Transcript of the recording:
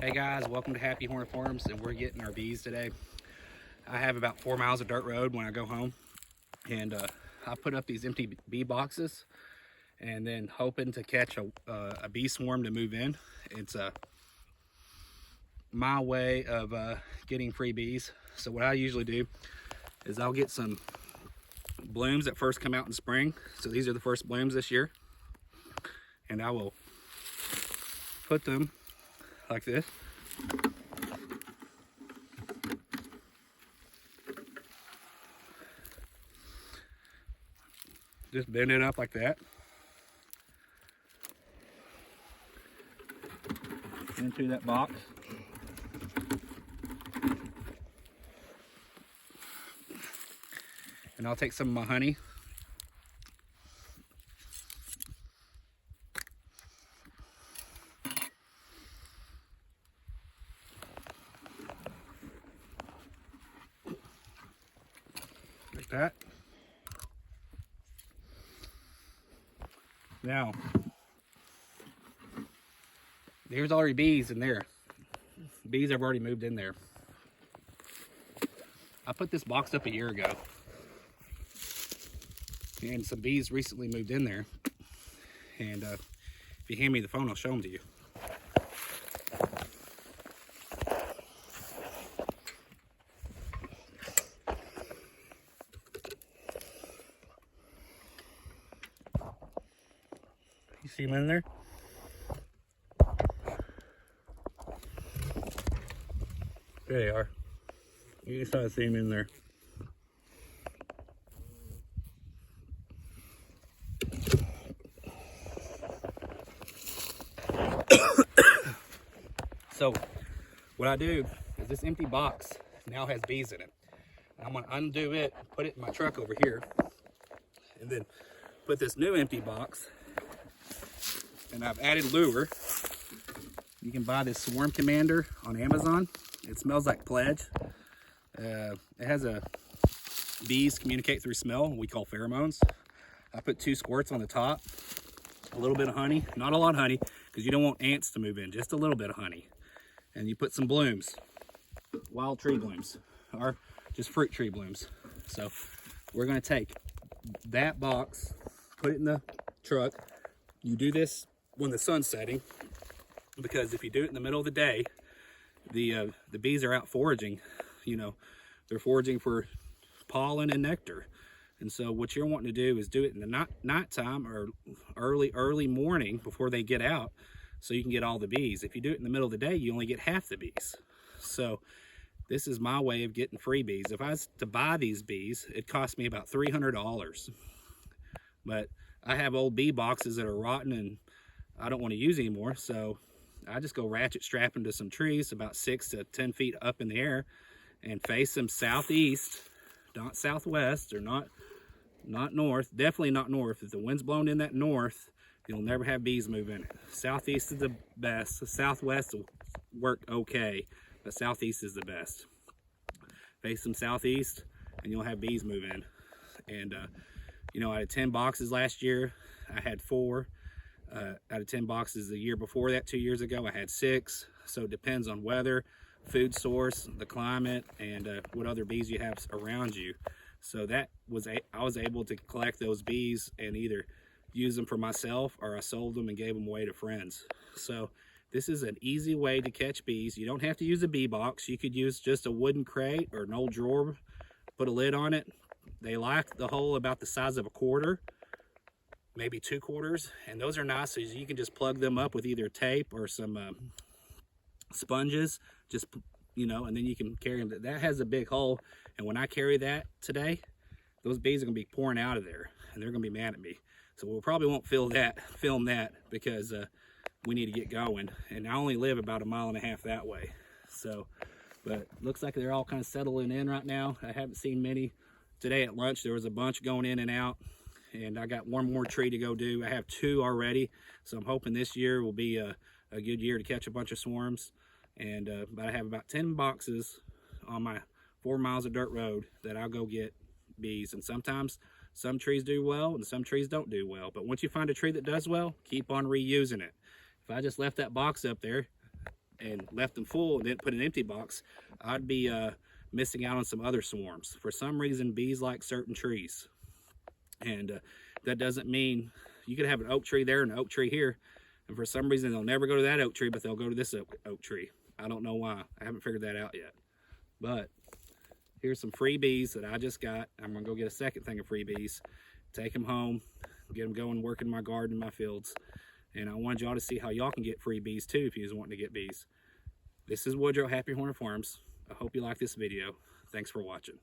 Hey guys, welcome to Happy Horn Farms, and we're getting our bees today. I have about 4 miles of dirt road when I go home, and I put up these empty bee boxes and then hoping to catch a bee swarm to move in. It's my way of getting free bees. So what I usually do is I'll get some blooms that first come out in spring. So these are the first blooms this year, and I will put them like this. Just bend it up like that into that box. And I'll take some of my honey. Like that. Now, there's already bees in there. Bees have already moved in there. I put this box up a year ago, and some bees recently moved in there. And if you hand me the phone, I'll show them to you. You see them in there? There they are. You can start seeing them in there. So what I do is this empty box now has bees in it. I'm gonna undo it, put it in my truck over here, and then put this new empty box. And I've added lure. You can buy this Swarm Commander on Amazon. It smells like Pledge. It has bees communicate through smell, we call pheromones. I put 2 squirts on the top, a little bit of honey, not a lot of honey, because you don't want ants to move in, just a little bit of honey. And you put some blooms, wild tree blooms, or just fruit tree blooms. So we're gonna take that box, put it in the truck. You do this when the sun's setting, because if you do it in the middle of the day, the bees are out foraging. You know, they're foraging for pollen and nectar. And so what you're wanting to do is do it in the nighttime or early morning before they get out, so you can get all the bees. If you do it in the middle of the day, you only get half the bees. So this is my way of getting free bees. If I was to buy these bees, it cost me about $300. But I have old bee boxes that are rotten and I don't want to use anymore, so I just go ratchet strap them to some trees about 6 to 10 feet up in the air and face them southeast, not southwest, or not north. Definitely not north. If the wind's blowing in that north, you'll never have bees move in it. Southeast is the best. The southwest will work okay, but southeast is the best. Face them southeast and you'll have bees move in. And you know, out of 10 boxes last year, I had 4. Out of 10 boxes the year before that, 2 years ago, I had 6. So it depends on weather, food source, the climate, and what other bees you have around you. So that was I was able to collect those bees and either use them for myself, or I sold them and gave them away to friends. So this is an easy way to catch bees. You don't have to use a bee box. You could use just a wooden crate or an old drawer, put a lid on it. They like the hole about the size of a quarter, maybe 2 quarters, and those are nice, so you can just plug them up with either tape or some sponges, just, you know, and then you can carry them. That has a big hole, and when I carry that today, those bees are gonna be pouring out of there, and they're gonna be mad at me. So we probably won't film that because we need to get going, and I only live about 1.5 miles that way. So, but looks like they're all kind of settling in right now. I haven't seen many. Today at lunch, there was a bunch going in and out, and I got 1 more tree to go do. I have 2 already, so I'm hoping this year will be a good year to catch a bunch of swarms. And but I have about 10 boxes on my 4 miles of dirt road that I'll go get bees. And sometimes some trees do well and some trees don't do well. But once you find a tree that does well, keep on reusing it. If I just left that box up there, and left them full and didn't put an empty box, I'd be missing out on some other swarms. For some reason, bees like certain trees. And that doesn't mean you could have an oak tree there and an oak tree here. And for some reason, they'll never go to that oak tree, but they'll go to this oak tree. I don't know why. I haven't figured that out yet. But here's some freebies that I just got. I'm going to go get a second thing of freebies, take them home, get them going, work in my garden, my fields. And I wanted y'all to see how y'all can get freebies too if you're wanting to get bees. This is Woodrow, Happy Hornet Farms. I hope you like this video. Thanks for watching.